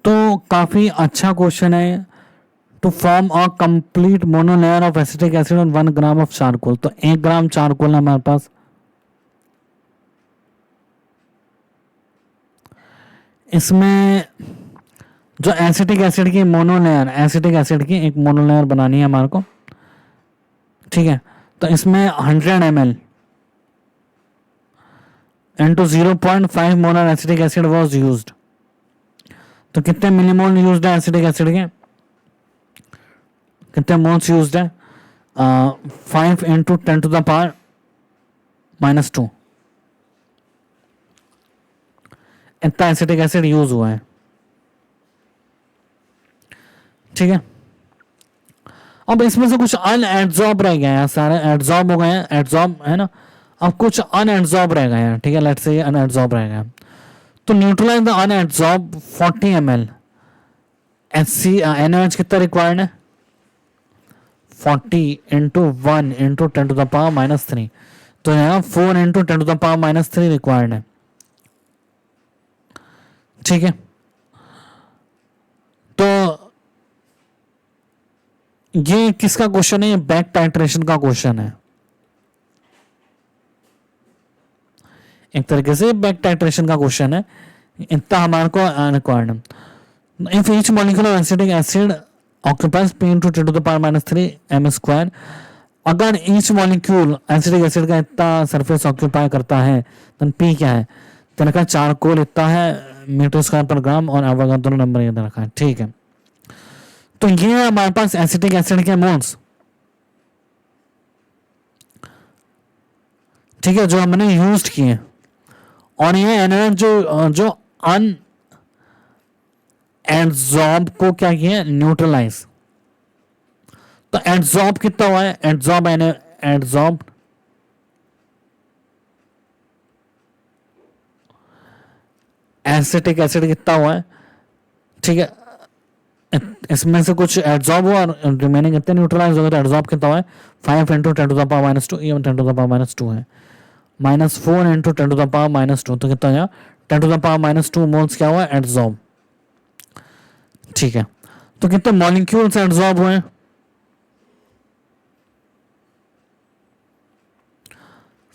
तो काफ़ी अच्छा क्वेश्चन है। To form a complete monolayer of acetic acid on 1 gram of charcoal, तो 1 ग्राम चारकोल है हमारे पास। इसमें जो एसिटिक एसिड की मोनोलेयर, एसिटिक एसिड की एक मोनोलेयर बनानी है हमारे को, ठीक है। तो इसमें 100 ml into 0.5 molar acetic acid was used. तो कितने मिलीमोल यूज्ड है एसिटिक एसिड के, कितने मोल्स यूज्ड है? 5 इंटू 10⁻⁻², इतना एसिटिक एसिड यूज हुआ है, ठीक है। अब इसमें से कुछ अनएब्जॉर्ब रह गए हैं, सारे एब्जॉर्ब हो गए हैं, एब्जॉर्ब है ना। अब कुछ अनएब्जॉर्ब रह गए हैं, ठीक है, लेट्स से अनएब्जॉर्ब रह गए। तो neutralise the unabsorb 40 ml NaOH कितना रिक्वायर्ड है? 40 इंटू 1 इंटू 10⁻⁻3, तो यहाँ 4 इंटू 10⁻⁻3 रिक्वायर्ड है, ठीक है। तो ये किसका क्वेश्चन है? ये बैक टाइट्रेशन का क्वेश्चन है, एक तरीके से बैक टाइट्रेशन का क्वेश्चन है। इतना हमारे को रिक्वायर्ड है। If each molecule of acetic acid occupies P into 10⁻⁻3 m², अगर ईच मॉलिक्यूल एसिटिक एसिड का इतना सरफेस ऑक्यूपाई करता है, तो P क्या है? तो रखा चारकोल इतना है मीटर² पर ग्राम, और एवोगाड्रो नंबर ये रखा है, ठीक है। तो ये हमारे पास एसिटिक एसिड के मोल्स, ठीक है, जो हमने यूज किए। और ये NaOH जो अन एड्जॉर्ब को क्या किया? न्यूट्रलाइज। तो एड्जॉर्ब कितना हुआ है? एड्जॉर्ब एसिटिक एसिड कितना हुआ है, ठीक है। इसमें से कुछ एड्जॉर्ब हुआ और रिमेनिंग कितने न्यूट्रलाइज हो गए। तो एड्जॉर्ब कितना हुआ है? 5 इंटू 10⁻², ये 10⁻² है, -4 इंटू 10⁻², तो कितना हो 10⁻² मोल्स क्या हुआ? एड्जॉर्ब, ठीक है। तो कितने मॉलिक्यूल्स एड्जॉर्ब हुए?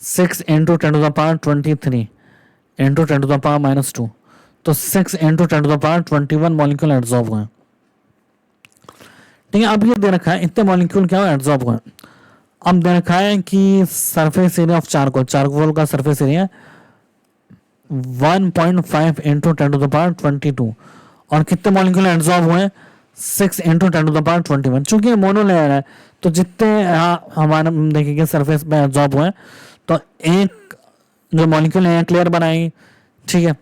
6 इंटू 10⁻23 इंटू 10⁻², तो 6 इंटू 10⁻21 मॉलिक्यूल एड्जॉर्ब हुए, ठीक है। अब ये दे रखा है इतने मॉलिक्यूल क्या एड्जॉर्ब हुए। अब दे रखा है कि surface area of charcoal, charcoal का सरफेस एरिया 1.5 इंटू 10⁻22, और कितने मॉलिक्यूल एड्जॉर्ब हुए? 6 इंटू 10⁻21। चूंकि मोनोलेयर है, तो जितने हमारे देखेंगे सरफेस पे एड्जॉर्ब हुए, तो एक जो मॉलिक्यूल है एक लेयर बनाएगी, ठीक है।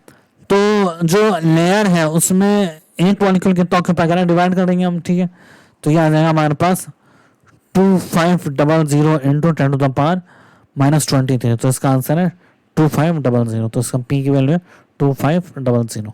तो जो लेयर है उसमें एक मॉलिक्यूल कितना ऑक्यूपाई करें, डिवाइड कर देंगे हम, ठीक है। तो ये आ जाएगा हमारे पास 2500 इंटू 10⁻⁻23, तो इसका आंसर है 2500। तो इसका P की वैल्यू है 2500।